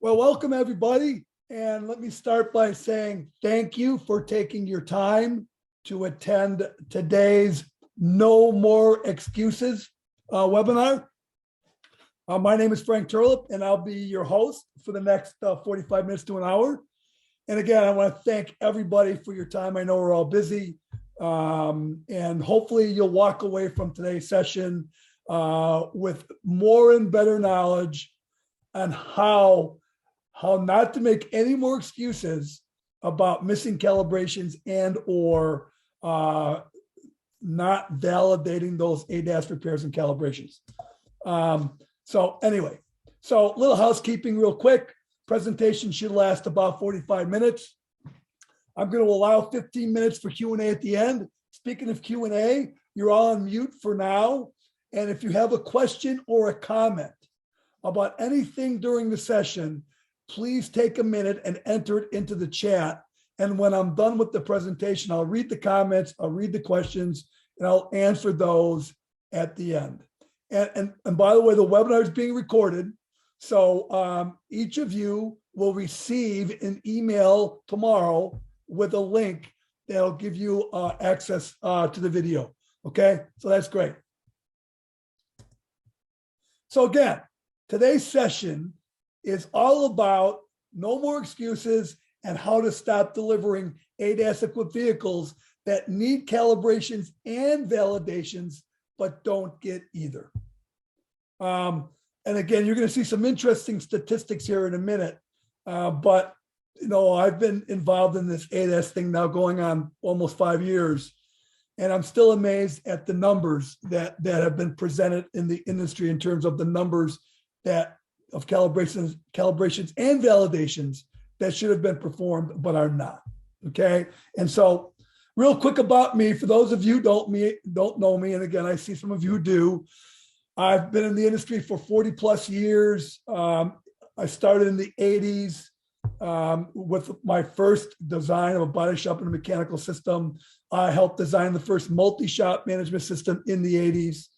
Well, welcome everybody. And let me start by saying thank you for taking your time to attend today's No More Excuses webinar. My name is Frank Turlip, and I'll be your host for the next 45 minutes to an hour. And again, I want to thank everybody for your time. I know we're all busy. And hopefully you'll walk away from today's session with more and better knowledge on how not to make any more excuses about missing calibrations and or not validating those ADAS repairs and calibrations. So anyway, so little housekeeping real quick. Presentation should last about 45 minutes. I'm going to allow 15 minutes for Q&A at the end. Speaking of Q&A, you're all on mute for now. And if you have a question or a comment about anything during the session, please take a minute and enter it into the chat. And when I'm done with the presentation, I'll read the comments, I'll read the questions, and I'll answer those at the end. And by the way, the webinar is being recorded. So each of you will receive an email tomorrow with a link that'll give you access to the video. Okay, so that's great. So again, today's session is all about no more excuses and how to stop delivering ADAS-equipped vehicles that need calibrations and validations, but don't get either. And again, you're going to see some interesting statistics here in a minute. But you know, I've been involved in this ADAS thing now going on almost 5 years, and I'm still amazed at the numbers that have been presented in the industry in terms of the numbers of calibrations and validations that should have been performed but are not. Okay, and so real quick about me, for those of you who don't know me, and again, I see some of you who do. I've been in the industry for 40 plus years. I started in the 80s with my first design of a body shop and a mechanical system. I helped design the first multi-shop management system in the 80s.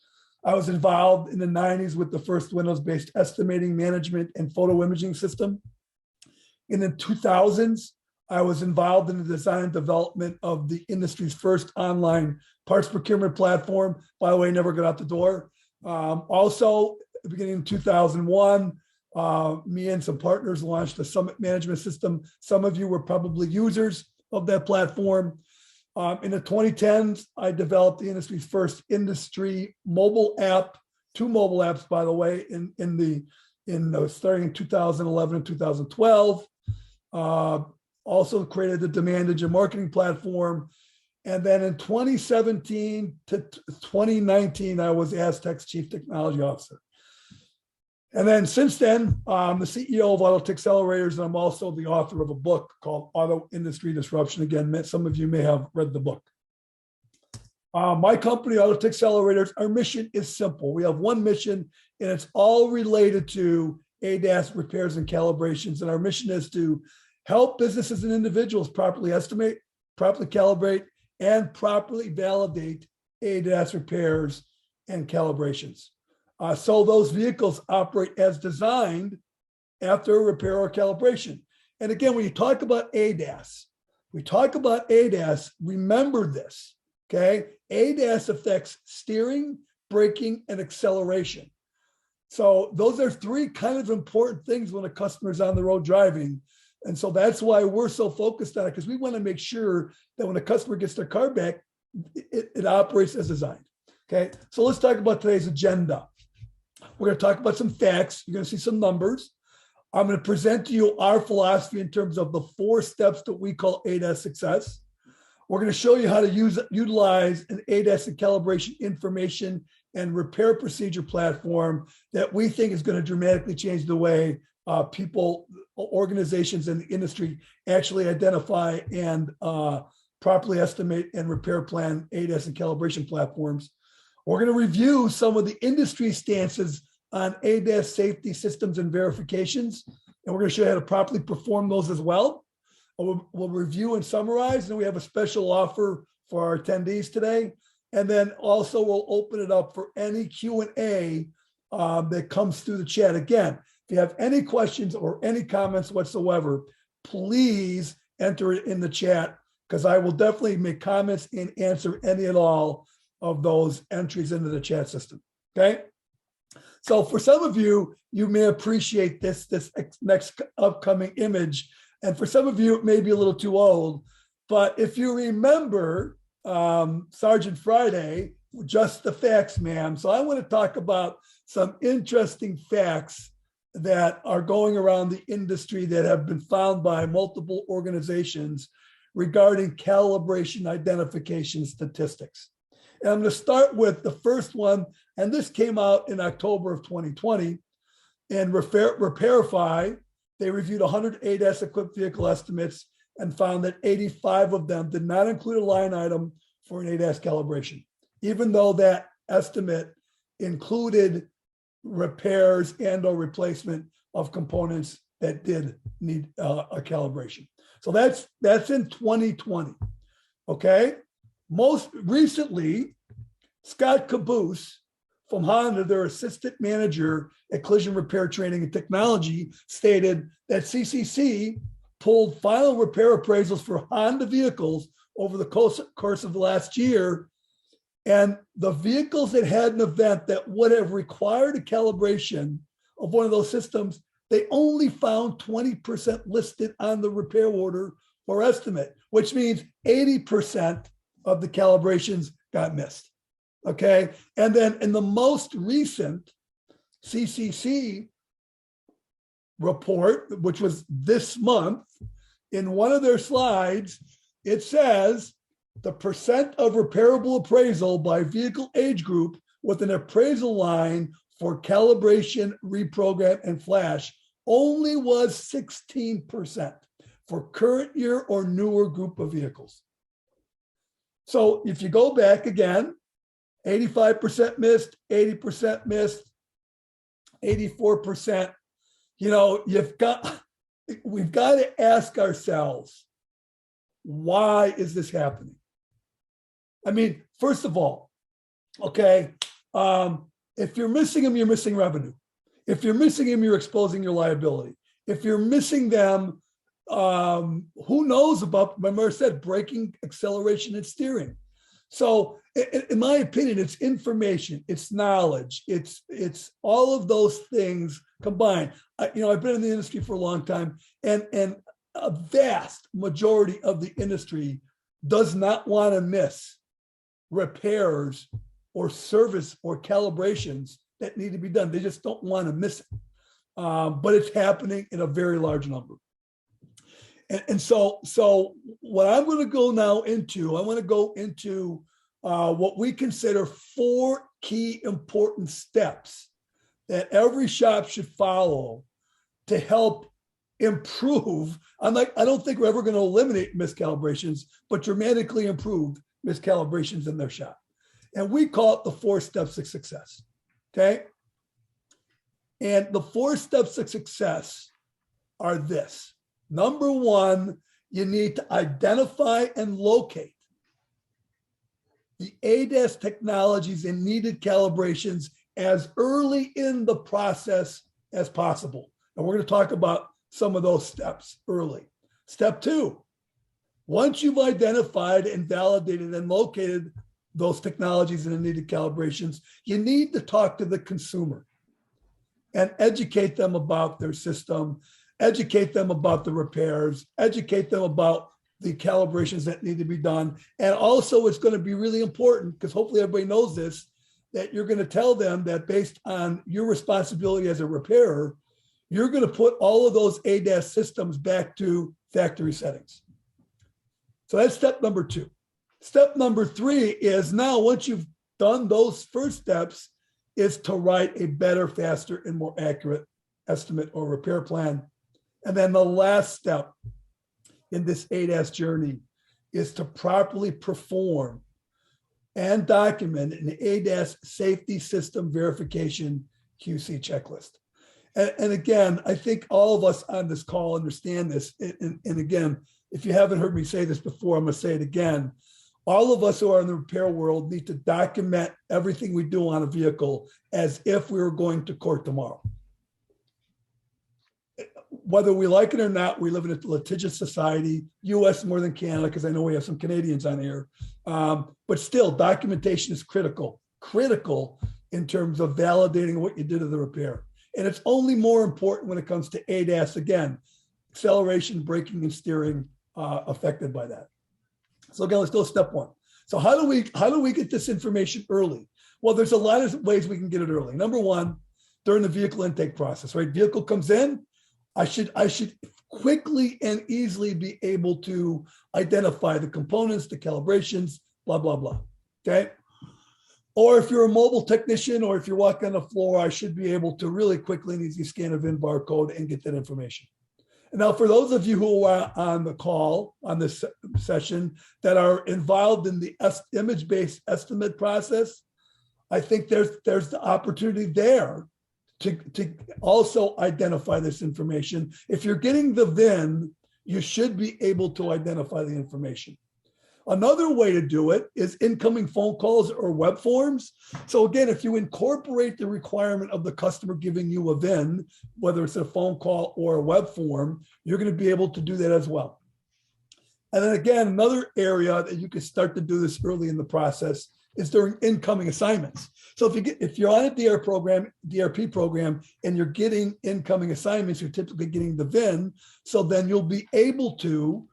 I was involved in the 90s with the first Windows-based estimating, management, and photo imaging system. In the 2000s, I was involved in the design and development of the industry's first online parts procurement platform. By the way, never got out the door. Also, beginning in 2001, me and some partners launched a Summit management system. Some of you were probably users of that platform. In the 2010s, I developed the industry's first industry mobile app, 2 mobile apps, by the way, starting in 2011 and 2012. Also created the demand engine marketing platform. And then in 2017 to 2019, I was Aztec's Chief Technology Officer. And then since then, I'm the CEO of Auto Accelerators, and I'm also the author of a book called Auto Industry Disruption. Again, some of you may have read the book. My company, Auto Accelerators, our mission is simple. We have one mission, and it's all related to ADAS repairs and calibrations. And our mission is to help businesses and individuals properly estimate, properly calibrate, and properly validate ADAS repairs and calibrations. So those vehicles operate as designed after a repair or calibration. And again, when you talk about ADAS, remember this, okay? ADAS affects steering, braking, and acceleration. So those are 3 kind of important things when a customer's on the road driving. And so that's why we're so focused on it, because we want to make sure that when a customer gets their car back, it operates as designed. Okay, so let's talk about today's agenda. We're going to talk about some facts. You're going to see some numbers. I'm going to present to you our philosophy in terms of the 4 steps that we call ADAS success. We're going to show you how to utilize an ADAS and calibration information and repair procedure platform that we think is going to dramatically change the way people, organizations, and the industry actually identify and properly estimate and repair plan ADAS and calibration platforms. We're going to review some of the industry stances on ADAS safety systems and verifications, and we're going to show you how to properly perform those as well. We'll review and summarize, and we have a special offer for our attendees today. And then also we'll open it up for any Q&A that comes through the chat. Again, if you have any questions or any comments whatsoever, please enter it in the chat, because I will definitely make comments and answer any and all of those entries into the chat system. Okay. So for some of you, you may appreciate this next upcoming image. And for some of you, it may be a little too old. But if you remember Sergeant Friday, just the facts, ma'am. So I want to talk about some interesting facts that are going around the industry that have been found by multiple organizations regarding calibration identification statistics. And I'm going to start with the first one, and this came out in October of 2020. And Repairify, they reviewed 100 ADAS equipped vehicle estimates and found that 85 of them did not include a line item for an ADAS calibration, even though that estimate included repairs and or replacement of components that did need a calibration. So that's in 2020. Okay. Most recently, Scott Caboose from Honda, their assistant manager at Collision Repair Training and Technology, stated that CCC pulled final repair appraisals for Honda vehicles over the course of the last year. And the vehicles that had an event that would have required a calibration of one of those systems, they only found 20% listed on the repair order or estimate, which means 80% of the calibrations got missed. Okay. And then in the most recent CCC report, which was this month, in one of their slides, it says the percent of repairable appraisal by vehicle age group with an appraisal line for calibration, reprogram, and flash only was 16% for current year or newer group of vehicles. So if you go back again, 85% missed, 80% missed, 84%, we've got to ask ourselves, why is this happening? I mean, first of all, okay, if you're missing them, you're missing revenue. If you're missing them, you're exposing your liability. If you're missing them, who knows about, remember I said, braking, acceleration, and steering. So in my opinion, it's information, it's knowledge, it's all of those things combined. I've been in the industry for a long time, and a vast majority of the industry does not want to miss repairs or service or calibrations that need to be done. They just don't want to miss it. But it's happening in a very large number. And so what I'm going to go now into, I want to go into what we consider 4 key important steps that every shop should follow to help improve. I don't think we're ever going to eliminate miscalibrations, but dramatically improve miscalibrations in their shop. And we call it the 4 steps of success. Okay. And the 4 steps of success are this. Number 1, you need to identify and locate the ADAS technologies and needed calibrations as early in the process as possible. And we're going to talk about some of those steps early. Step 2, once you've identified and validated and located those technologies and the needed calibrations, you need to talk to the consumer and educate them about their system, educate them about the repairs, educate them about the calibrations that need to be done. And also it's going to be really important, because hopefully everybody knows this, that you're going to tell them that based on your responsibility as a repairer, you're going to put all of those ADAS systems back to factory settings. So that's step number 2. Step number 3 is, now once you've done those first steps, is to write a better, faster, and more accurate estimate or repair plan. And then the last step in this ADAS journey is to properly perform and document an ADAS safety system verification QC checklist. And again, I think all of us on this call understand this. And again, if you haven't heard me say this before, I'm going to say it again. All of us who are in the repair world need to document everything we do on a vehicle as if we were going to court tomorrow. whether we like it or not, we live in a litigious society, US more than Canada, because I know we have some Canadians on here. But still, documentation is critical in terms of validating what you did to the repair. And it's only more important when it comes to ADAS, again, acceleration, braking, and steering affected by that. So again, let's go step one. So how do we get this information early? Well, there's a lot of ways we can get it early. Number one, during the vehicle intake process, right? Vehicle comes in, I should quickly and easily be able to identify the components, the calibrations, blah, blah, blah, okay? Or if you're a mobile technician or if you're walking on the floor, I should be able to really quickly and easily scan a VIN barcode and get that information. And now, for those of you who are on the call, on this session, that are involved in the image-based estimate process, I think there's the opportunity there to also identify this information. If you're getting the VIN, you should be able to identify the information. Another way to do it is incoming phone calls or web forms. So again, if you incorporate the requirement of the customer giving you a VIN, whether it's a phone call or a web form, you're going to be able to do that as well. And then again, another area that you can start to do this early in the process is during incoming assignments. So if you're on a DRP program and you're getting incoming assignments, you're typically getting the VIN. So then you'll be able to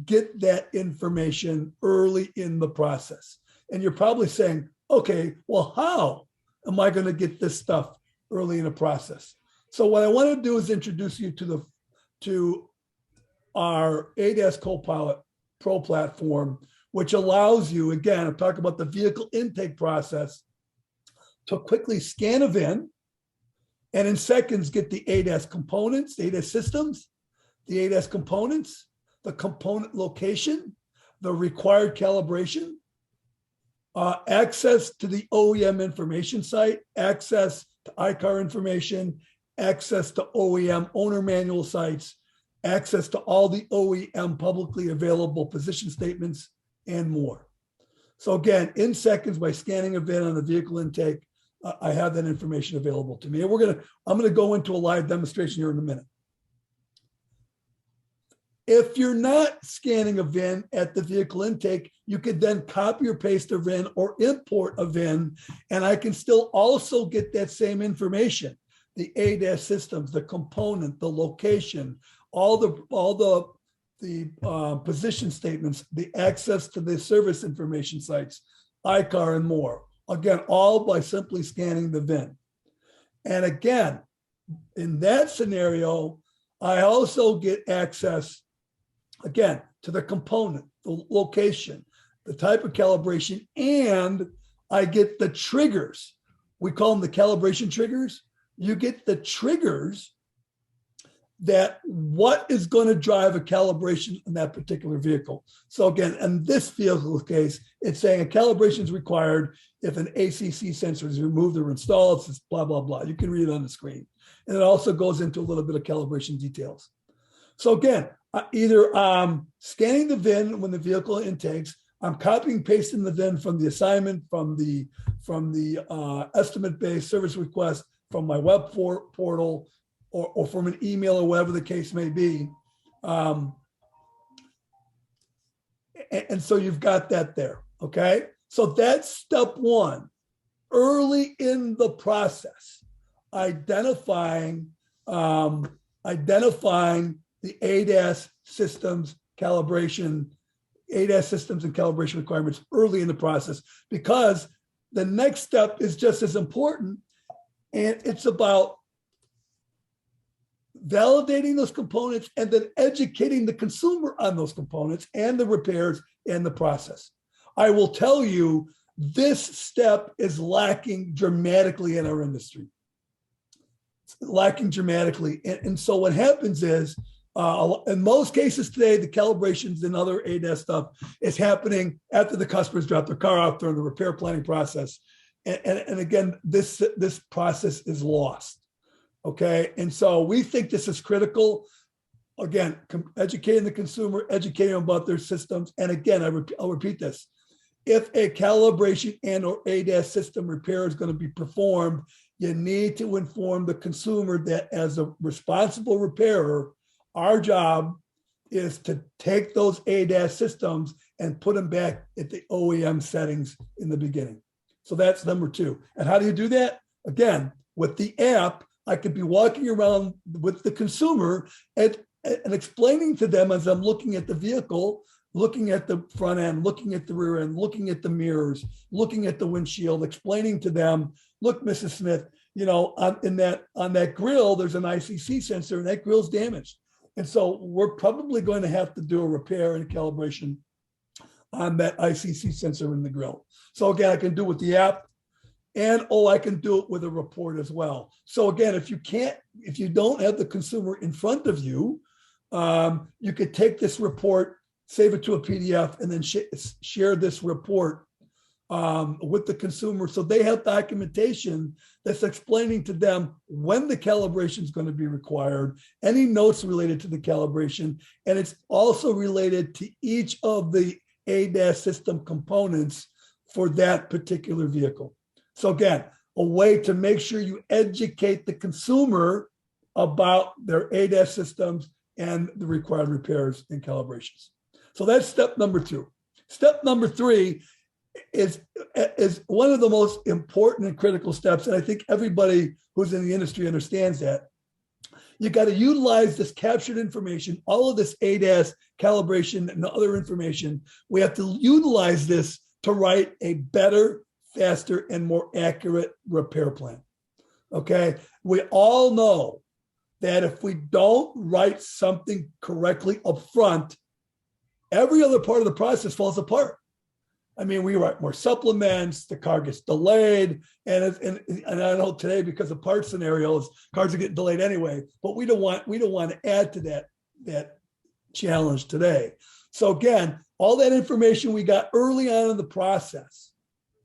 get that information early in the process. And you're probably saying, okay, well, how am I going to get this stuff early in the process? So what I want to do is introduce you to our ADAS Copilot Pro platform, which allows you, again, I'm talking about the vehicle intake process, to quickly scan a VIN and in seconds get the ADAS components, the ADAS systems, the ADAS components, the component location, the required calibration, access to the OEM information site, access to iCar information, access to OEM owner manual sites, access to all the OEM publicly available position statements, and more. So again, in seconds, by scanning a VIN on the vehicle intake, I have that information available to me. And I'm gonna go into a live demonstration here in a minute. If you're not scanning a VIN at the vehicle intake, you could then copy or paste a VIN or import a VIN, and I can still also get that same information, the ADAS systems, the component, the location, all the position statements, the access to the service information sites, iCar, and more. Again, all by simply scanning the VIN. And again, in that scenario, I also get access, again, to the component, the location, the type of calibration, and I get the triggers. We call them the calibration triggers. You get the triggers that what is going to drive a calibration in that particular vehicle. So again, in this vehicle case, it's saying a calibration is required if an ACC sensor is removed or installed, it's blah, blah, blah. You can read it on the screen. And it also goes into a little bit of calibration details. So again, either scanning the VIN when the vehicle intakes, I'm copying and pasting the VIN from the assignment, from the estimate-based service request, from my web portal, or from an email, or whatever the case may be. And so you've got that there, okay? So that's step one, early in the process, identifying the ADAS systems calibration, ADAS systems and calibration requirements early in the process, because the next step is just as important, and it's about validating those components and then educating the consumer on those components and the repairs and the process. I will tell you, this step is lacking dramatically in our industry. It's lacking dramatically. And so what happens is, in most cases today, the calibrations and other ADAS stuff is happening after the customers drop their car off during the repair planning process. And again, this process is lost. Okay, and so we think this is critical. Again, educating the consumer, educating them about their systems. And again, I'll repeat this. If a calibration and or ADAS system repair is going to be performed, you need to inform the consumer that as a responsible repairer, our job is to take those ADAS systems and put them back at the OEM settings in the beginning. So that's number two. And how do you do that? Again, with the app, I could be walking around with the consumer and explaining to them as I'm looking at the vehicle, looking at the front end, looking at the rear end, looking at the mirrors, looking at the windshield, explaining to them, look, Mrs. Smith, you know, on that grill, there's an ICC sensor and that grill's damaged. And so we're probably going to have to do a repair and calibration on that ICC sensor in the grill. So again, I can do it with the app, and I can do it with a report as well. So again, if you don't have the consumer in front of you, you could take this report, save it to a PDF, and then share this report with the consumer so they have documentation that's explaining to them when the calibration is going to be required, any notes related to the calibration, and it's also related to each of the ADAS system components for that particular vehicle. So again, a way to make sure you educate the consumer about their ADAS systems and the required repairs and calibrations. So that's step number two. Step number three is one of the most important and critical steps, and I think everybody who's in the industry understands that. You got to utilize this captured information, all of this ADAS calibration and other information. We have to utilize this to write a better, faster, and more accurate repair plan. Okay, we all know that if we don't write something correctly up front, every other part of the process falls apart. I mean, we write more supplements, the car gets delayed, and I know today because of part scenarios, cars are getting delayed anyway. But we don't want to add to that challenge today. So again, all that information we got early on in the process,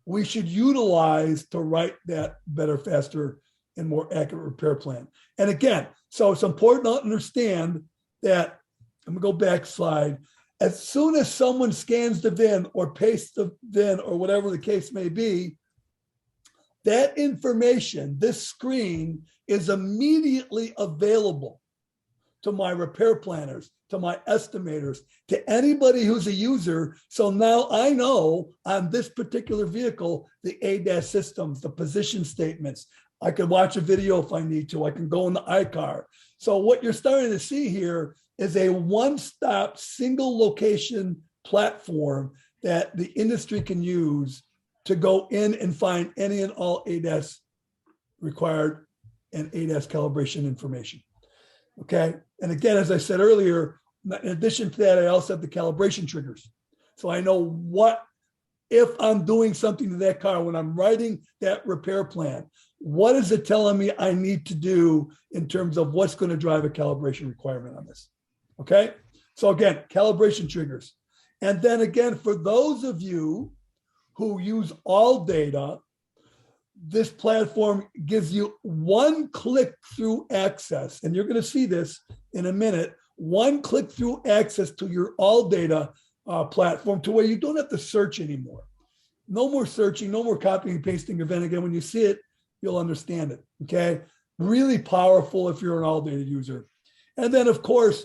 we should utilize to write that better, faster, and more accurate repair plan. And again, so it's important to understand that, I'm gonna go back slide, as soon as someone scans the VIN or pastes the VIN or whatever the case may be, that information, this screen, is immediately available to my repair planners, to my estimators, to anybody who's a user. So now I know on this particular vehicle, the ADAS systems, the position statements. I can watch a video if I need to. I can go in the iCar. So what you're starting to see here is a one-stop, single location platform that the industry can use to go in and find any and all ADAS required and ADAS calibration information. Okay. And again, as I said earlier, in addition to that, I also have the calibration triggers. So I know what, if I'm doing something to that car, when I'm writing that repair plan, what is it telling me I need to do in terms of what's going to drive a calibration requirement on this? Okay. So again, calibration triggers. And then again, for those of you who use all data, this platform gives you one click through access. And you're going to see this in a minute, one click through access to your all data platform, to where you don't have to search anymore. No more searching, no more copying and pasting event. Again, when you see it, you'll understand it. Okay. Really powerful if you're an all data user. And then of course,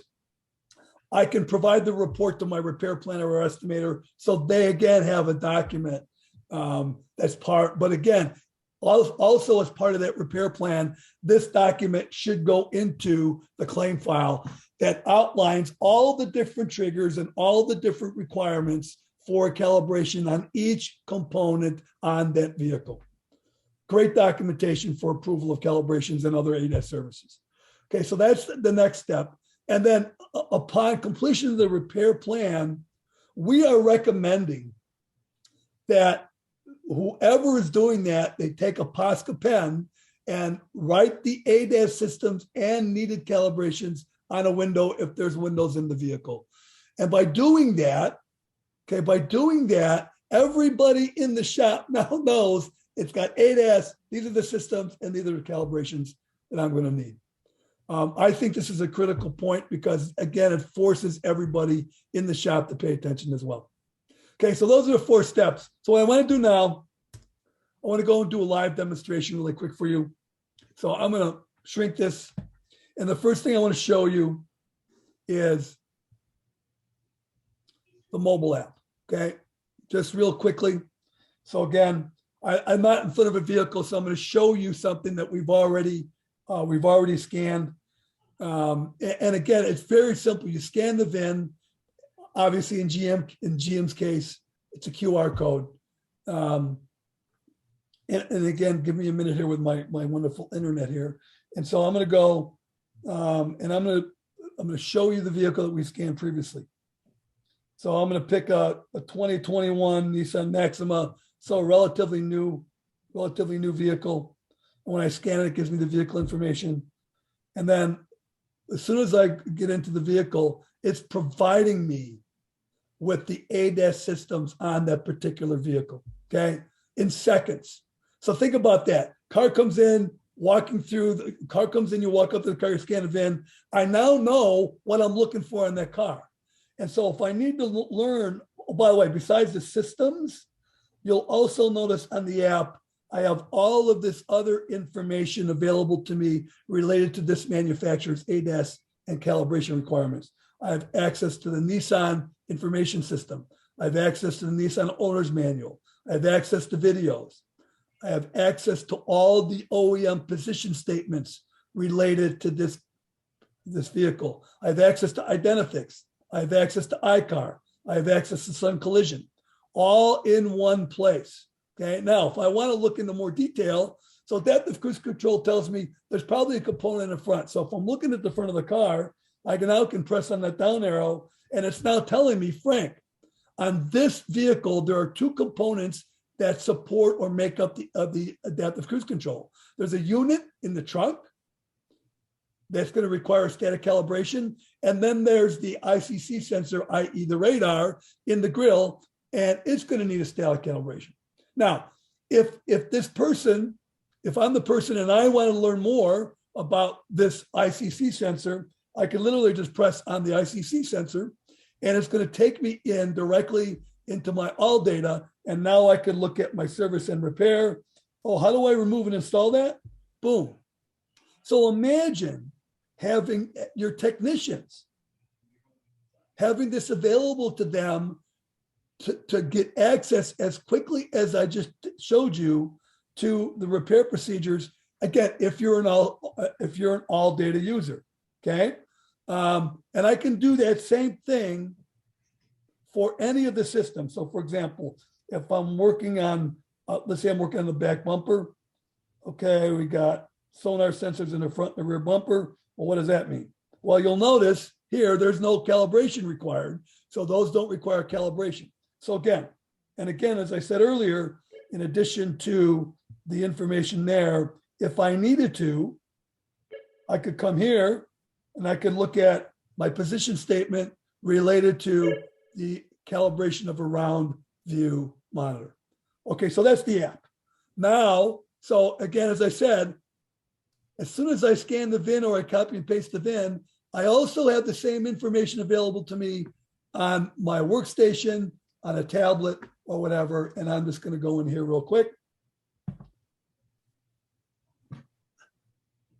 I can provide the report to my repair planner or estimator, so they again have a document that's part. But again, also as part of that repair plan, this document should go into the claim file that outlines all the different triggers and all the different requirements for calibration on each component on that vehicle. Great documentation for approval of calibrations and other ADAS services. Okay, so that's the next step. And then upon completion of the repair plan, we are recommending that whoever is doing that, they take a Posca pen and write the ADAS systems and needed calibrations on a window if there's windows in the vehicle. And by doing that, everybody in the shop now knows it's got ADAS, these are the systems, and these are the calibrations that I'm going to need. I think this is a critical point because, again, it forces everybody in the shop to pay attention as well. Okay, so those are the 4 steps. So what I want to do now, I want to go and do a live demonstration really quick for you. So I'm going to shrink this. And the first thing I want to show you is the mobile app. Okay. Just real quickly. So again, I'm not in front of a vehicle, so I'm going to show you something that we've already scanned. And again, it's very simple. You scan the VIN. Obviously, in GM's case, it's a QR code. And again, give me a minute here with my wonderful internet here. And so I'm going to go, and I'm going to show you the vehicle that we scanned previously. So I'm going to pick a 2021 Nissan Maxima, so a relatively new vehicle. And when I scan it, it gives me the vehicle information. And then as soon as I get into the vehicle, it's providing me with the ADAS systems on that particular vehicle, okay, in seconds. So think about that. Car comes in, you walk up to the car, you scan the VIN. I now know what I'm looking for in that car. And so if I need to learn, oh, by the way, besides the systems, you'll also notice on the app, I have all of this other information available to me related to this manufacturer's ADAS and calibration requirements. I have access to the Nissan information system. I have access to the Nissan owner's manual. I have access to videos. I have access to all the OEM position statements related to this vehicle. I have access to Identifix. I have access to iCar. I have access to Sun Collision, all in one place. Okay. Now, if I want to look into more detail, so adaptive cruise control tells me there's probably a component in the front. So if I'm looking at the front of the car, I can press on that down arrow, and it's now telling me, Frank, on this vehicle, there are two components that support or make up the adaptive cruise control. There's a unit in the trunk that's going to require static calibration. And then there's the ICC sensor, i.e. the radar in the grill, and it's going to need a static calibration. Now, if I'm the person and I want to learn more about this ICC sensor, I can literally just press on the ICC sensor, and it's going to take me in directly into my all data. And now I can look at my service and repair. Oh, how do I remove and install that? Boom. So imagine having your technicians, having this available to them to get access as quickly as I just showed you to the repair procedures. Again, if you're an all data user, okay? And I can do that same thing for any of the systems. So for example, if I'm working on, let's say I'm working on the back bumper. Okay, we got sonar sensors in the front and the rear bumper. Well, what does that mean? Well, you'll notice here, there's no calibration required. So those don't require calibration. So again, as I said earlier, in addition to the information there, if I needed to, I could come here and I could look at my position statement related to the calibration of a round view monitor. Okay, so that's the app. Now, so again, as I said, as soon as I scan the VIN or I copy and paste the VIN, I also have the same information available to me on my workstation, on a tablet or whatever. And I'm just going to go in here real quick.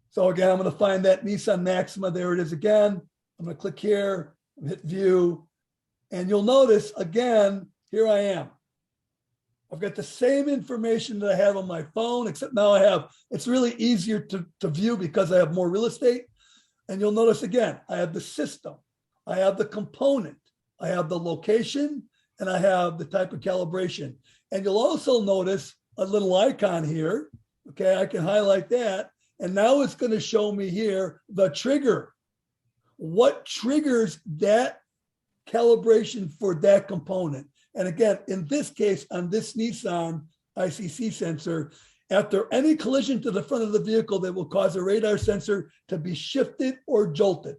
So again, I'm going to find that Nissan Maxima. There it is again. I'm going to click here, hit view. And you'll notice again, here I am. I've got the same information that I have on my phone, except now it's really easier to view because I have more real estate. And you'll notice again, I have the system, I have the component, I have the location, and I have the type of calibration. And you'll also notice a little icon here. Okay, I can highlight that. And now it's going to show me here the trigger. What triggers that calibration for that component? And again, in this case, on this Nissan ICC sensor, after any collision to the front of the vehicle that will cause a radar sensor to be shifted or jolted.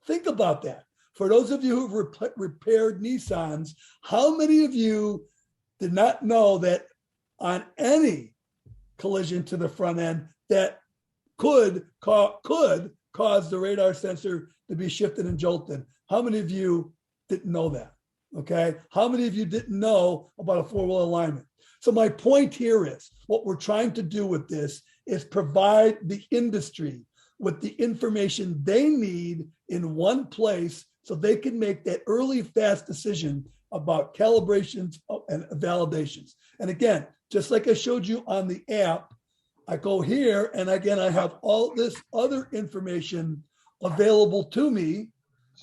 Think about that. For those of you who've repaired Nissans, how many of you did not know that on any collision to the front end that could cause the radar sensor to be shifted and jolted? How many of you didn't know that? Okay. How many of you didn't know about a four-wheel alignment? So my point here is what we're trying to do with this is provide the industry with the information they need in one place so they can make that early, fast decision about calibrations and validations. And again, just like I showed you on the app, I go here and again, I have all this other information available to me.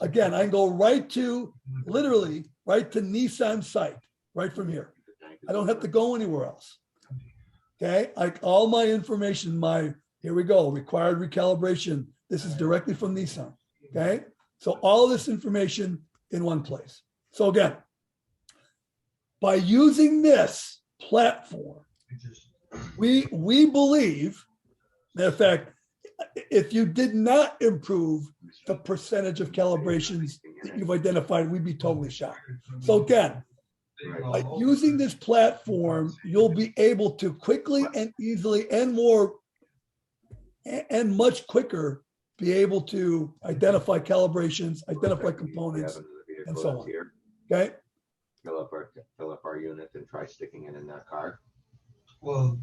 Again, I can go right to, literally, right to Nissan site, right from here. I don't have to go anywhere else. Okay, like all my information, here we go, required recalibration. This is directly from Nissan. Okay, so all this information in one place. So again, by using this platform, we believe, matter of fact, if you did not improve the percentage of calibrations that you've identified, we'd be totally shocked. So again, by using this platform, you'll be able to quickly and easily and much quicker be able to identify calibrations, identify components, and so on. Okay. Fill up our unit and try sticking it in that car. Well,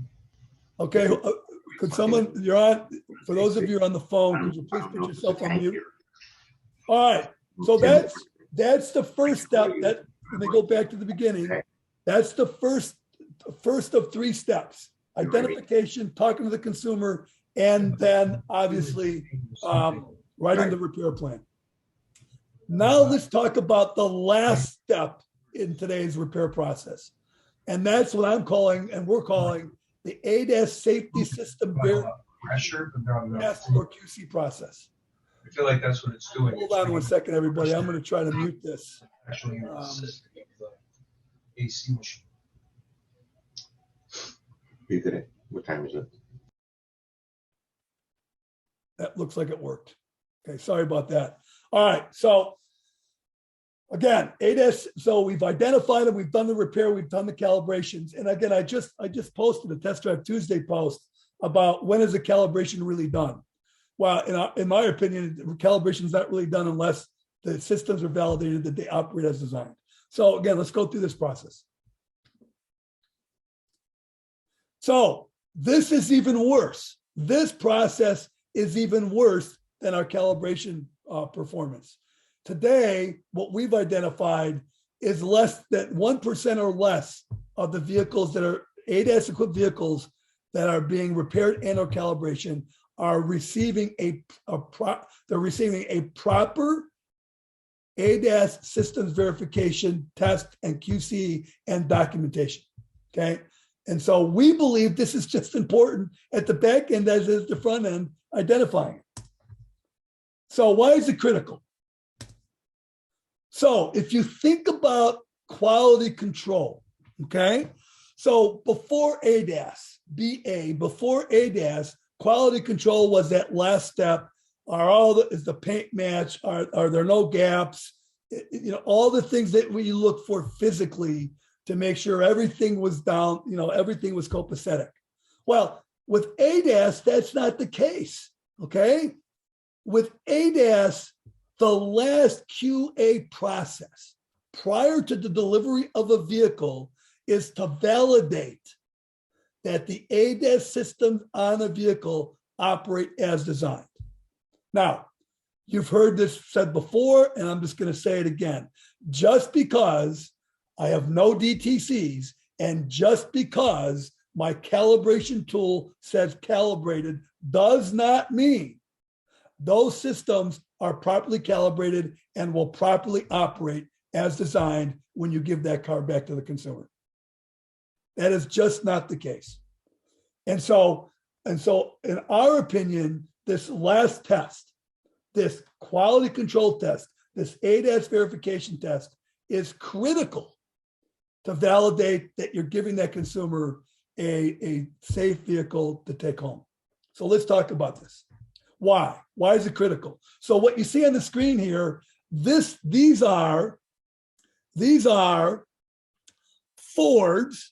okay. Could someone, you're on, for those of you on the phone, could you please put yourself on mute? All right. So that's the first step. That, let me go back to the beginning. That's the first of 3 steps: identification, talking to the consumer, and then obviously writing the repair plan. Now let's talk about the last step in today's repair process. And that's what I'm calling, and we're calling, the ADAS safety system pressure, test or QC process. I feel like that's what it's doing. Hold on 1 second, everybody. I'm going to try to mute this. Actually, in the system of the AC machine. You did it. What time is it? That looks like it worked. Okay, sorry about that. All right, so again, ADAS, so we've identified it, we've done the repair, we've done the calibrations. And again, I just posted a Test Drive Tuesday post about when is the calibration really done. Well, in my opinion, the calibration is not really done unless the systems are validated that they operate as designed. So again, let's go through this process. So this is even worse. This process is even worse than our calibration performance. Today, what we've identified is less than 1% or less of the vehicles that are ADAS equipped vehicles that are being repaired and or calibration are receiving a proper ADAS systems verification test and QC and documentation. Okay. And so we believe this is just important at the back end as is the front end, identifying it. So why is it critical? So if you think about quality control, okay? So before ADAS, before ADAS, quality control was that last step. Is the paint match? Are there no gaps? You know, all the things that we look for physically to make sure everything was down, you know, everything was copacetic. Well, with ADAS, that's not the case, okay? With ADAS, the last QA process prior to the delivery of a vehicle is to validate that the ADAS systems on a vehicle operate as designed. Now, you've heard this said before, and I'm just going to say it again. Just because I have no DTCs and just because my calibration tool says calibrated does not mean those systems are properly calibrated and will properly operate as designed when you give that car back to the consumer. That is just not the case. And so in our opinion, this last test, this quality control test, this ADAS verification test is critical to validate that you're giving that consumer a safe vehicle to take home. So let's talk about this. Why? Why is it critical? So what you see on the screen here, these are Ford's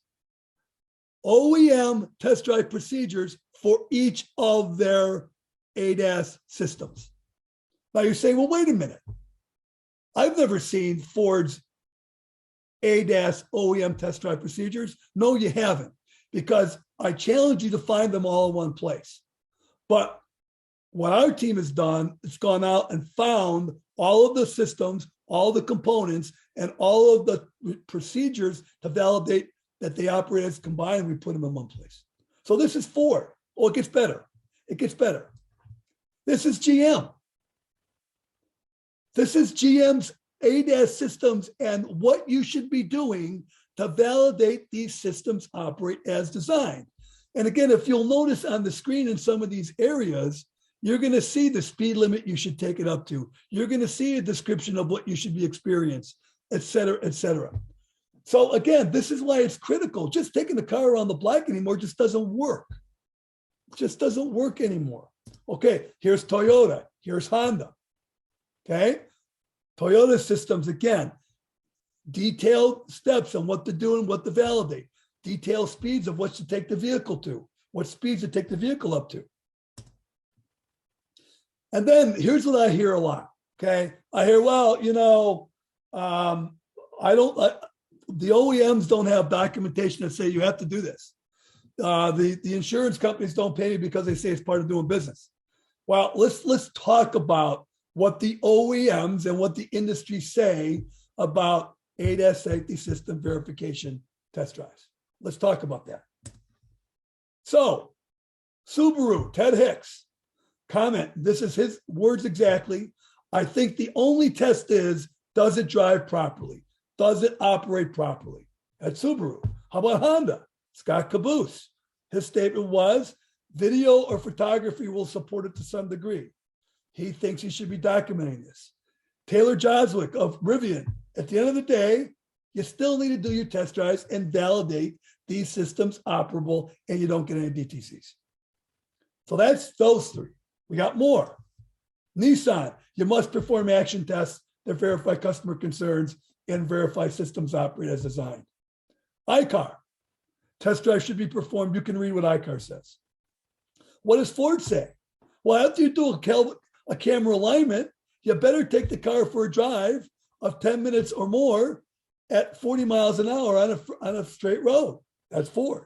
OEM test drive procedures for each of their ADAS systems. Now you're saying, well, wait a minute. I've never seen Ford's ADAS OEM test drive procedures. No, you haven't, because I challenge you to find them all in one place. But what our team has done, it's gone out and found all of the systems, all the components, and all of the procedures to validate that they operate as combined. We put them in one place. So this is Ford. Oh, it gets better. It gets better. This is GM. This is GM's ADAS systems and what you should be doing to validate these systems operate as designed. And again, if you'll notice on the screen in some of these areas, you're going to see the speed limit you should take it up to. You're going to see a description of what you should be experienced, et cetera, et cetera. So again, this is why it's critical. Just taking the car around the block anymore just doesn't work. It just doesn't work anymore. Okay, here's Toyota. Here's Honda. Okay, Toyota systems, again, detailed steps on what to do and what to validate. Detailed speeds of what to take the vehicle to, what speeds to take the vehicle up to. And then here's what I hear a lot, okay? I hear, well, you know, the OEMs don't have documentation that say you have to do this. The insurance companies don't pay me because they say it's part of doing business. Well, let's talk about what the OEMs and what the industry say about ADAS safety system verification test drives. Let's talk about that. So, Subaru, Ted Hicks, comment, this is his words exactly. I think the only test is, does it drive properly? Does it operate properly? At Subaru. How about Honda? Scott Caboose. His statement was, video or photography will support it to some degree. He thinks he should be documenting this. Taylor Joswick of Rivian, at the end of the day, you still need to do your test drives and validate these systems operable and you don't get any DTCs. So that's those three. We got more. Nissan, you must perform action tests that verify customer concerns and verify systems operate as designed. iCar, test drive should be performed. You can read what iCar says. What does Ford say? Well, after you do a camera alignment, you better take the car for a drive of 10 minutes or more at 40 miles an hour on a straight road. That's Ford.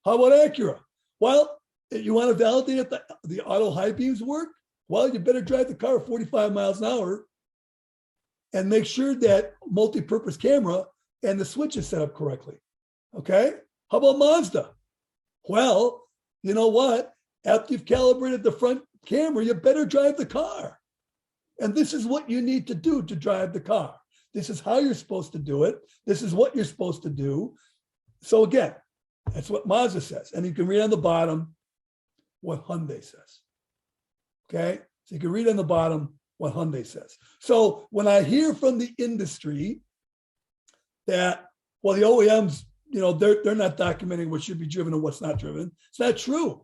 How about Acura? Well, you want to validate if the auto high beams work? Well, you better drive the car 45 miles an hour and make sure that multi-purpose camera and the switch is set up correctly. Okay? How about Mazda? Well, you know what? After you've calibrated the front camera, you better drive the car. And this is what you need to do to drive the car. This is how you're supposed to do it. This is what you're supposed to do. So again, that's what Mazda says. And you can read on the bottom what Hyundai says. Okay? So you can read on the bottom what Hyundai says. So when I hear from the industry that, well, the OEMs, you know, they're not documenting what should be driven and what's not driven, it's not true.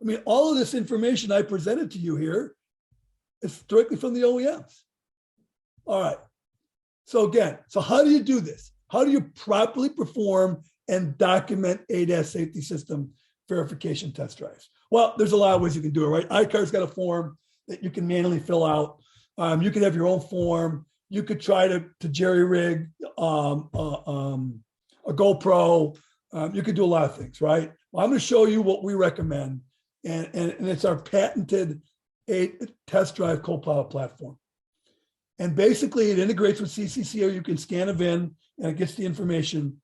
I mean, all of this information I presented to you here is directly from the OEMs. All right. So again, so how do you do this? How do you properly perform and document ADAS safety system verification test drives? Well, there's a lot of ways you can do it, right? iCar's got a form that you can manually fill out. You can have your own form. You could try to jerry rig a GoPro. You could do a lot of things, right? Well, I'm going to show you what we recommend, and it's our patented test drive Copilot platform. And basically, it integrates with CCC, or you can scan a VIN, and it gets the information.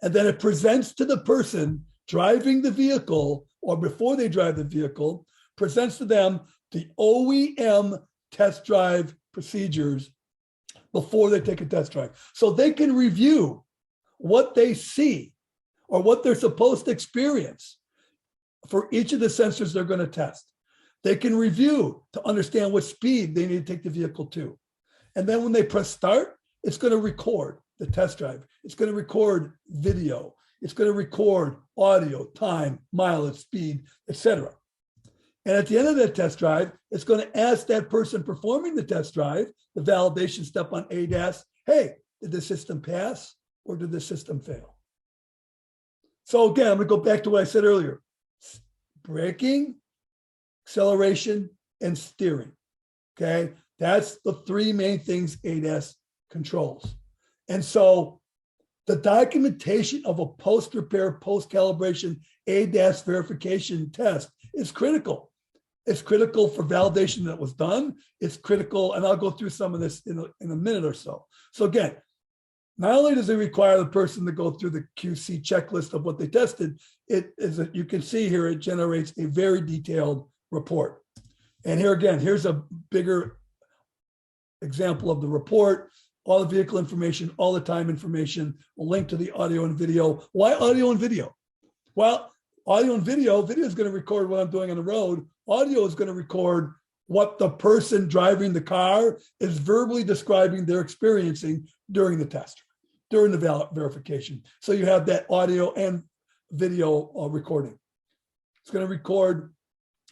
And then it presents to the person driving the vehicle, or before they drive the vehicle, presents to them the OEM test drive procedures before they take a test drive. So they can review what they see or what they're supposed to experience for each of the sensors they're going to test. They can review to understand what speed they need to take the vehicle to. And then when they press start, it's going to record the test drive. It's going to record video. It's going to record audio, time, mileage, speed, etc. And at the end of that test drive, it's going to ask that person performing the test drive, the validation step on ADAS, hey, did the system pass or did the system fail? So again, I'm going to go back to what I said earlier. Braking, acceleration, and steering. Okay, that's the three main things ADAS controls. And so the documentation of a post-repair, post-calibration ADAS verification test is critical. It's critical for validation that was done. It's critical, and I'll go through some of this in a minute or so. So again, not only does it require the person to go through the QC checklist of what they tested, it is you can see here, it generates a very detailed report. And here again, here's a bigger example of the report, all the vehicle information, all the time information, a link to the audio and video. Why audio and video? Well, audio and video is going to record what I'm doing on the road. Audio is going to record what the person driving the car is verbally describing they're experiencing during the test, during the verification. So you have that audio and video recording. It's going to record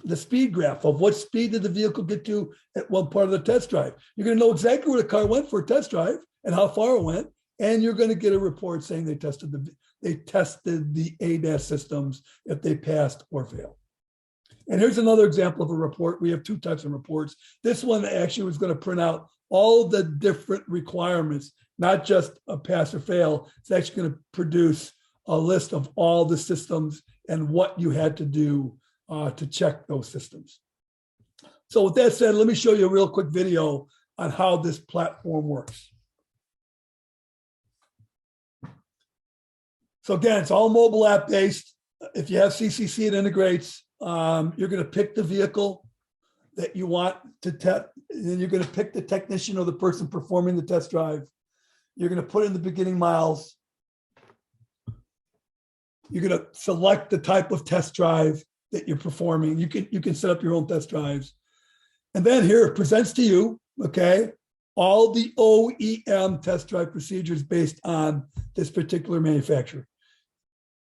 the speed graph of what speed did the vehicle get to at one part of the test drive. You're going to know exactly where the car went for a test drive and how far it went, and you're going to get a report saying they tested the ADAS systems, if they passed or failed. And here's another example of a report. We have two types of reports. This one actually was going to print out all the different requirements, not just a pass or fail. It's actually going to produce a list of all the systems and what you had to do to check those systems. So with that said, let me show you a real quick video on how this platform works. So again, it's all mobile app based. If you have CCC, it integrates. You're going to pick the vehicle that you want to test, and then you're going to pick the technician or the person performing the test drive. You're going to put in the beginning miles. You're going to select the type of test drive that you're performing. You can set up your own test drives. And then here it presents to you, okay, all the OEM test drive procedures based on this particular manufacturer.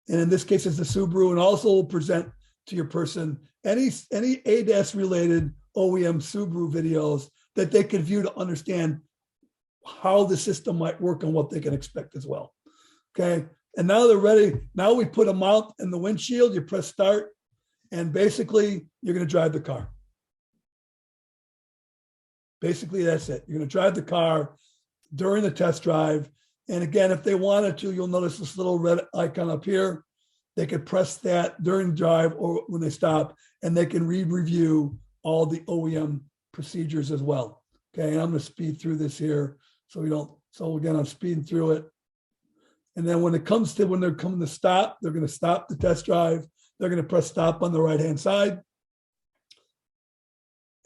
And in this case, it's the Subaru, and also will present to your person any ADAS related OEM Subaru videos that they can view to understand how the system might work and what they can expect as well. Okay. And now they're ready. Now we put a mount in the windshield, you press start, and basically you're going to drive the car. Basically, that's it. You're going to drive the car during the test drive. And again, if they wanted to, you'll notice this little red icon up here. They could press that during the drive or when they stop, and they can review all the OEM procedures as well. Okay, and I'm going to speed through this here so we don't. So again, I'm speeding through it. And then when it comes to when they're coming to stop, they're going to stop the test drive. They're going to press stop on the right-hand side.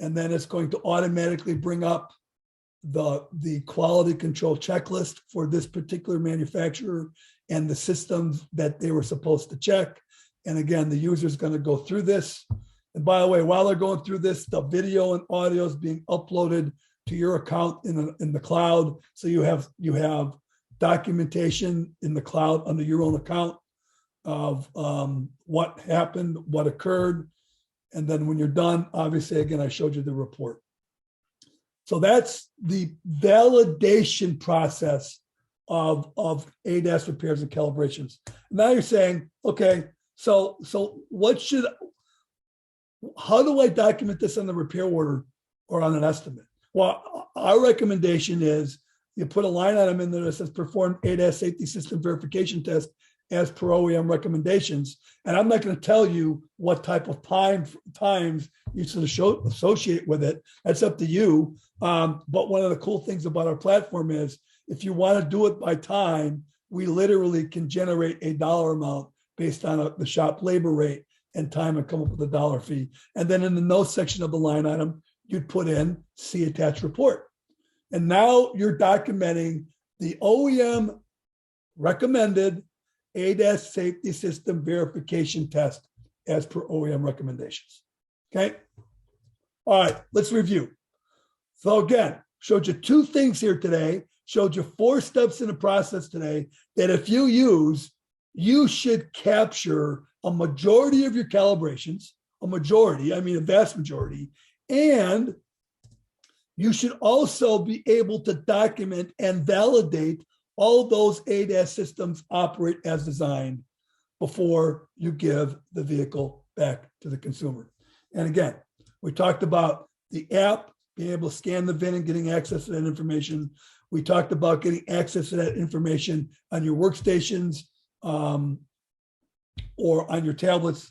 And then it's going to automatically bring up the quality control checklist for this particular manufacturer and the systems that they were supposed to check. And again, the user is going to go through this. And by the way, while they're going through this, the video and audio is being uploaded to your account in the cloud. So you have documentation in the cloud under your own account of what happened, what occurred. And then when you're done, obviously, again, I showed you the report. So that's the validation process of ADAS repairs and calibrations. Now you're saying, okay, so how do I document this on the repair order or on an estimate? Well, our recommendation is you put a line item in there that says perform ADAS safety system verification test as per OEM recommendations. And I'm not going to tell you what type of times you should associate with it. That's up to you. But one of the cool things about our platform is if you want to do it by time, we literally can generate a dollar amount based on the shop labor rate and time and come up with a dollar fee. And then in the notes section of the line item, you'd put in see attached report. And now you're documenting the OEM recommended ADAS safety system verification test as per OEM recommendations. Okay. All right, let's review. So again, showed you two things here today, showed you 4 steps in the process today that if you use, you should capture a majority of your calibrations, a vast majority, and you should also be able to document and validate all those ADAS systems operate as designed before you give the vehicle back to the consumer. And again, we talked about the app, being able to scan the VIN and getting access to that information. We talked about getting access to that information on your workstations or on your tablets.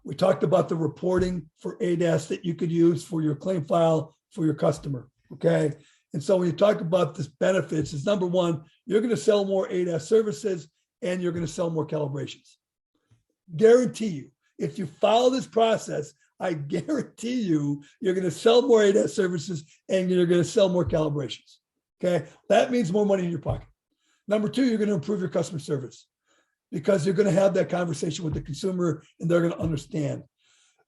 We talked about the reporting for ADAS that you could use for your claim file for your customer, okay? And so when you talk about this benefits, it's number one, you're gonna sell more ADAS services and you're gonna sell more calibrations. Guarantee you, if you follow this process, I guarantee you, you're gonna sell more ADAS services and you're gonna sell more calibrations, okay? That means more money in your pocket. Number two, you're gonna improve your customer service because you're gonna have that conversation with the consumer and they're gonna understand.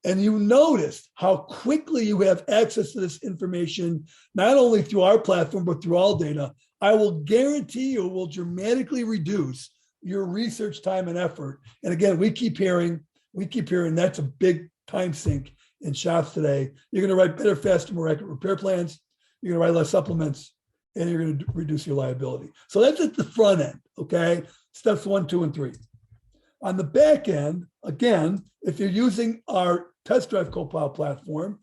And you notice how quickly you have access to this information, not only through our platform, but through all data. I will guarantee you will dramatically reduce your research time and effort. And again, we keep hearing that's a big time sink in shops today. You're gonna write better, faster, more accurate repair plans. You're gonna write less supplements and you're gonna reduce your liability. So that's at the front end, okay? Steps 1, 2, and 3. On the back end, again, if you're using our Test Drive Copilot platform,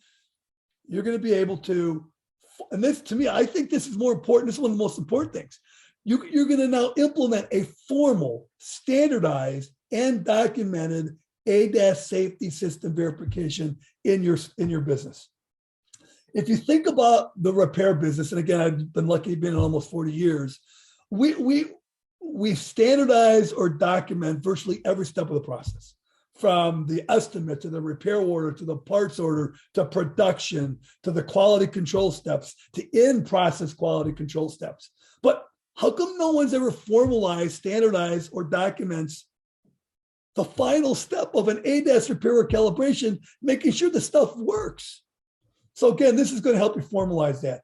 you're going to be able to, and this to me, I think this is more important. This is one of the most important things. You're going to now implement a formal, standardized, and documented ADAS safety system verification in your business. If you think about the repair business, and again, I've been lucky being in almost 40 years, we standardize or document virtually every step of the process, from the estimate to the repair order, to the parts order, to production, to the quality control steps, to in-process quality control steps. But how come no one's ever formalized, standardized, or documents the final step of an ADAS repair or calibration, making sure the stuff works? So again, this is going to help you formalize that.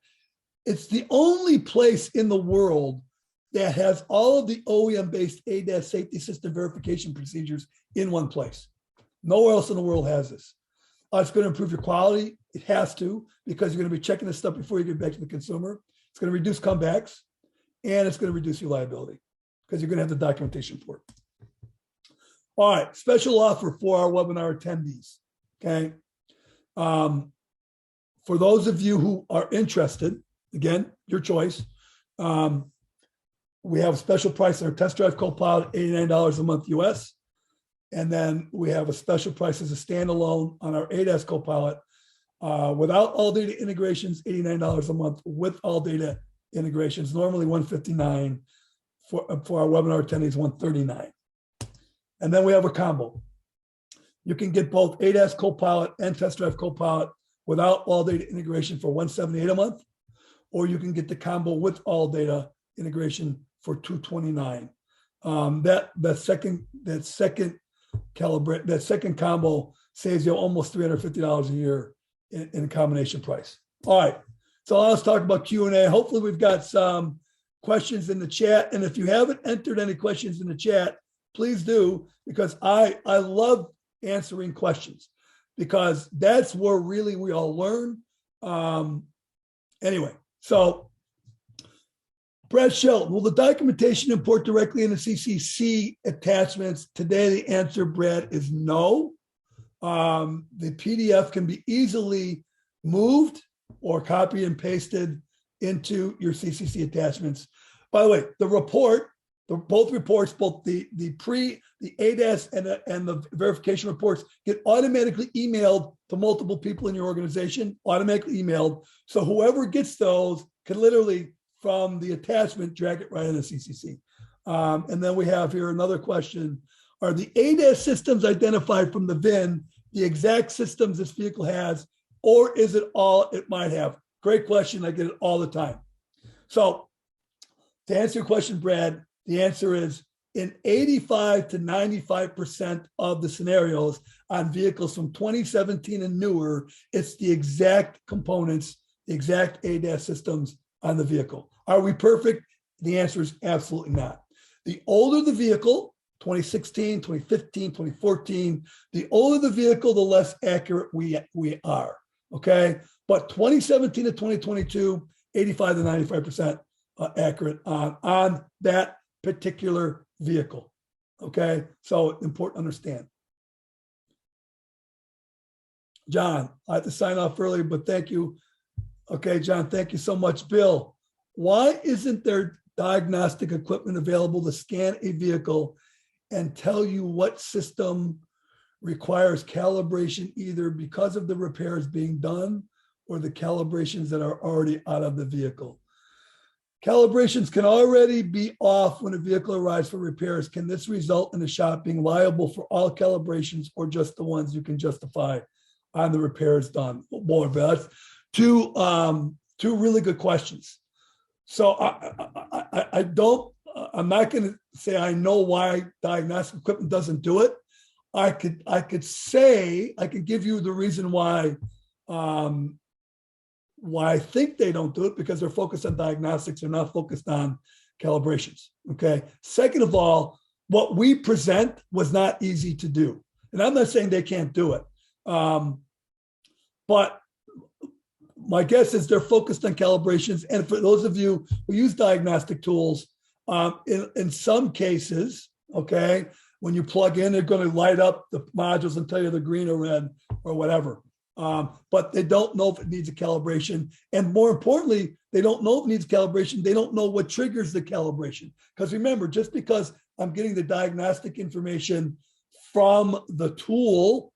It's the only place in the world that has all of the OEM-based ADAS safety system verification procedures in one place. Nowhere else in the world has this. It's going to improve your quality. It has to, because you're going to be checking this stuff before you get back to the consumer. It's going to reduce comebacks, and it's going to reduce your liability because you're going to have the documentation for it. All right, special offer for our webinar attendees, okay? For those of you who are interested, again, your choice, we have a special price on our Test Drive Copilot, $89 a month US. And then we have a special price as a standalone on our ADAS Copilot without all data integrations, $89 a month. With all data integrations, normally $159. For our webinar attendees, $139. And then we have a combo. You can get both ADAS Copilot and Test Drive Copilot without all data integration for $178 a month, or you can get the combo with all data integration for $229. That second combo saves you almost $350 a year in combination price. All right, so let's talk about Q&A. Hopefully we've got some questions in the chat, and if you haven't entered any questions in the chat, please do, because I love answering questions, because that's where really we all learn. Anyway, so Brad Shelton, will the documentation import directly into CCC attachments? Today, the answer, Brad, is no. The PDF can be easily moved or copied and pasted into your CCC attachments. By the way, the report, both reports, both the ADAS and the verification reports get automatically emailed to multiple people in your organization, automatically emailed. So whoever gets those can literally, from the attachment, drag it right into CCC. And then we have here another question. Are the ADAS systems identified from the VIN the exact systems this vehicle has, or is it all it might have? Great question. I get it all the time. So to answer your question, Brad, the answer is in 85 to 95% of the scenarios on vehicles from 2017 and newer, it's the exact components, the exact ADAS systems on the vehicle. Are we perfect? The answer is absolutely not. The older the vehicle, 2016, 2015, 2014, the older the vehicle, the less accurate we are, okay? But 2017 to 2022, 85 to 95% accurate on that particular vehicle, okay? So important to understand. John, I have to sign off early, but thank you. Okay, John, thank you so much. Bill, Why isn't there diagnostic equipment available to scan a vehicle and tell you what system requires calibration, either because of the repairs being done or the calibrations that are already out of the vehicle? Calibrations can already be off when a vehicle arrives for repairs. Can this result in the shop being liable for all calibrations or just the ones you can justify on the repairs done? Boy, that's two really good questions. So I'm not going to say I know why diagnostic equipment doesn't do it. I could give you the reason why I think they don't do it, because they're focused on diagnostics. They're not focused on calibrations. Okay. Second of all, what we present was not easy to do. And I'm not saying they can't do it. But my guess is they're focused on calibrations. And for those of you who use diagnostic tools, in some cases, okay, when you plug in, they're going to light up the modules and tell you they're green or red or whatever. But they don't know if it needs a calibration. And more importantly, they don't know if it needs calibration. They don't know what triggers the calibration. Because remember, just because I'm getting the diagnostic information from the tool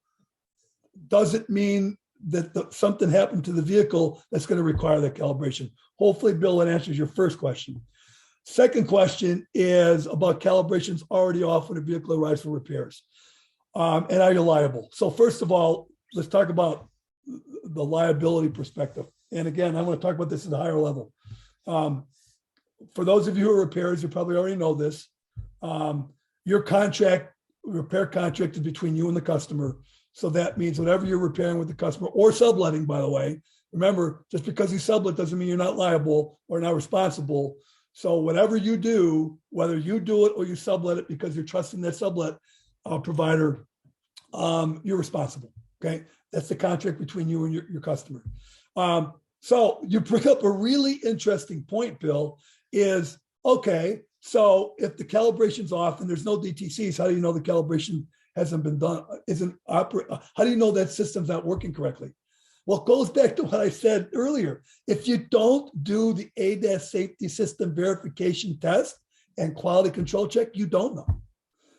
doesn't mean that something happened to the vehicle that's going to require that calibration. Hopefully, Bill, that answers your first question. Second question is about calibrations already off when a vehicle arrives for repairs. And are you liable? So first of all, let's talk about the liability perspective. And again, I want to talk about this at a higher level. For those of you who are repairers, you probably already know this. Your repair contract is between you and the customer. So that means whatever you're repairing with the customer, or subletting, by the way. Remember, just because you sublet doesn't mean you're not liable or not responsible. So whatever you do, whether you do it or you sublet it because you're trusting that sublet provider, you're responsible. Okay, that's the contract between you and your customer. So you bring up a really interesting point, Bill, is, okay, so if the calibration's off and there's no DTCs, how do you know the calibration hasn't been done, how do you know that system's not working correctly? Well, it goes back to what I said earlier. If you don't do the ADAS safety system verification test and quality control check, you don't know.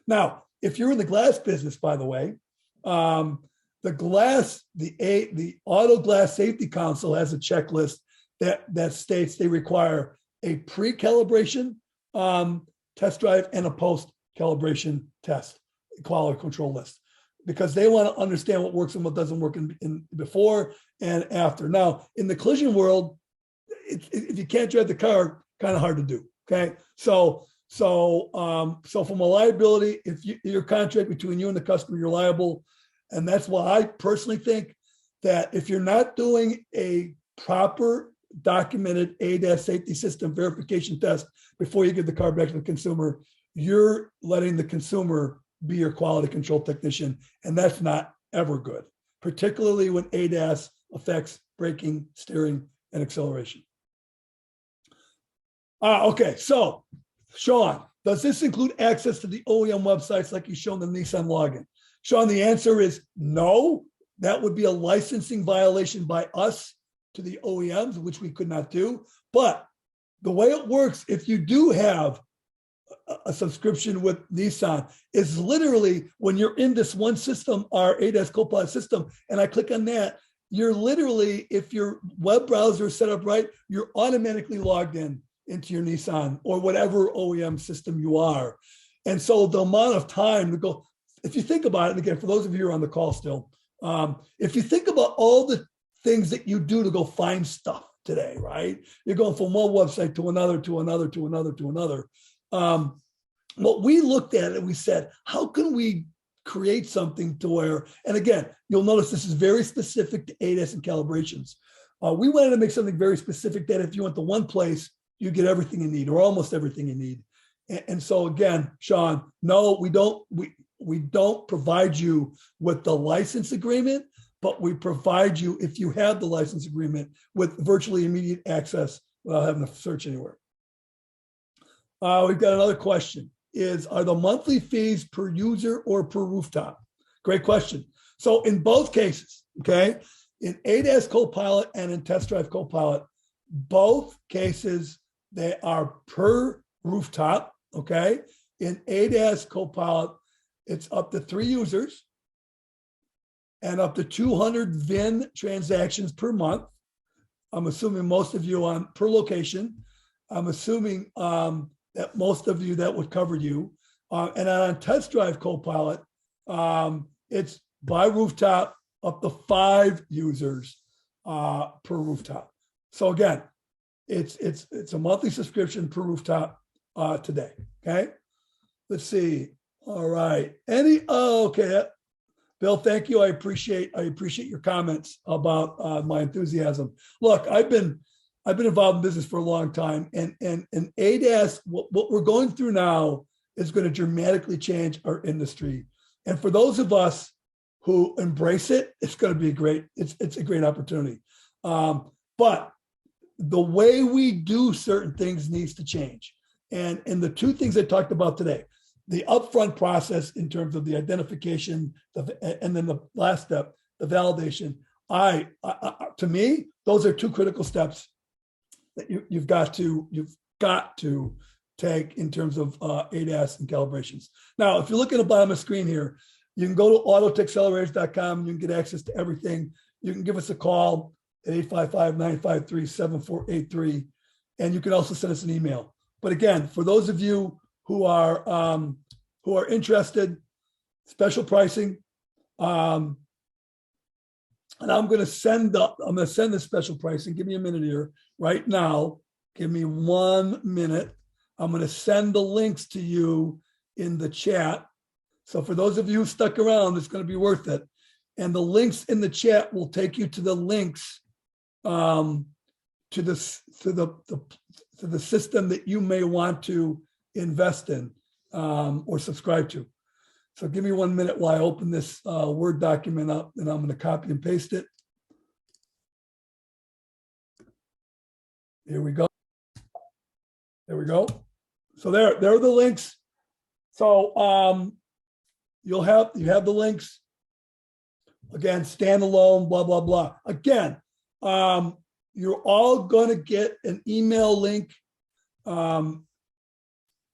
Now, if you're in the glass business, by the way, the Auto Glass Safety Council has a checklist that states they require a pre-calibration test drive and a post-calibration test quality control list, because they want to understand what works and what doesn't work in before and after. Now, in the collision world, if you can't drive the car, kind of hard to do. Okay, so from a liability, if your contract between you and the customer, you're liable. And that's why I personally think that if you're not doing a proper documented ADAS safety system verification test before you give the car back to the consumer, you're letting the consumer be your quality control technician. And that's not ever good, particularly when ADAS affects braking, steering, and acceleration. Okay, so Sean, does this include access to the OEM websites like you shown the Nissan login? Sean, the answer is no. That would be a licensing violation by us to the OEMs, which we could not do. But the way it works, if you do have a subscription with Nissan, is literally when you're in this one system, our ADAS Copilot system, and I click on that, you're literally, if your web browser is set up right, you're automatically logged into your Nissan or whatever OEM system you are. And so the amount of time to go, if you think about it, and again, for those of you who are on the call still, if you think about all the things that you do to go find stuff today, right? You're going from one website to another, to another, to another, to another. What we looked at and we said, how can we create something to where, and again, you'll notice this is very specific to ADAS and calibrations. We wanted to make something very specific that if you went to one place, you get everything you need or almost everything you need. And so again, Sean, no, we don't provide you with the license agreement, but we provide you, if you have the license agreement, with virtually immediate access without having to search anywhere. We've got another question. Are the monthly fees per user or per rooftop? Great question. So in both cases, okay, in ADAS Copilot and in Test Drive Copilot, both cases, They are per rooftop, okay? In ADAS Copilot, it's up to 3 users and up to 200 VIN transactions per month. I'm assuming most of you on per location. I'm assuming that most of you that would cover you. And on Test Drive Copilot, it's by rooftop up to 5 users per rooftop. So again, it's a monthly subscription per rooftop today. Okay, let's see. All right. Okay. Bill, thank you. I appreciate your comments about my enthusiasm. Look, I've been involved in business for a long time, and ADAS, what we're going through now is going to dramatically change our industry. And for those of us who embrace it, it's going to be it's a great opportunity. But the way we do certain things needs to change. And the 2 things I talked about today, the upfront process in terms of the identification, and then the last step, the validation. To me, those are 2 critical steps that you've got to take in terms of ADAS and calibrations. Now, if you look at the bottom of the screen here, you can go to autotechcelerators.com and you can get access to everything. You can give us a call at 855-953-7483, and you can also send us an email. But again, for those of you who are interested, special pricing, and I'm going to send the special pricing. Give me a minute here, right now. Give me 1 minute. I'm going to send the links to you in the chat. So for those of you who stuck around, it's going to be worth it. And the links in the chat will take you to the links to the system that you may want to invest in or subscribe to. So give me 1 minute while I open this Word document up, and I'm going to copy and paste it. Here we go. There we go. So there are the links. So you have the links. Again, standalone, blah, blah, blah. Again, you're all going to get an email link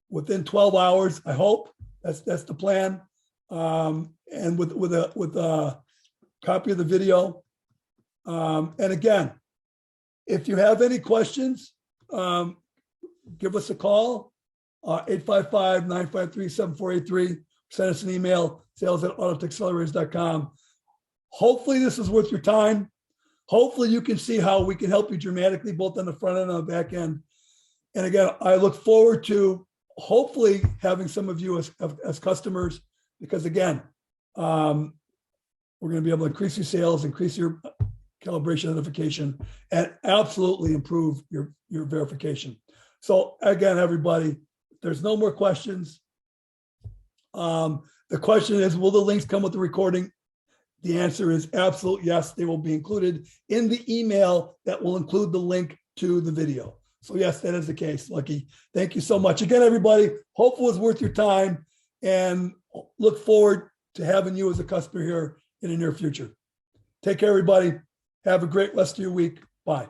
within 12 hours, I hope. That's the plan. And with a copy of the video. And again, if you have any questions, give us a call, 855-953-7483. Send us an email, sales@autotechcelerators.com. Hopefully this is worth your time. Hopefully you can see how we can help you dramatically, both on the front end and on the back end. And again, I look forward to hopefully having some of you as customers, because again, we're going to be able to increase your sales, increase your calibration identification, and absolutely improve your verification. So again, everybody, if there's no more questions. The question is, will the links come with the recording? The answer is absolute yes. They will be included in the email that will include the link to the video. So yes, that is the case, Lucky. Thank you so much. Again, everybody, hope it was worth your time, and look forward to having you as a customer here in the near future. Take care, everybody. Have a great rest of your week. Bye.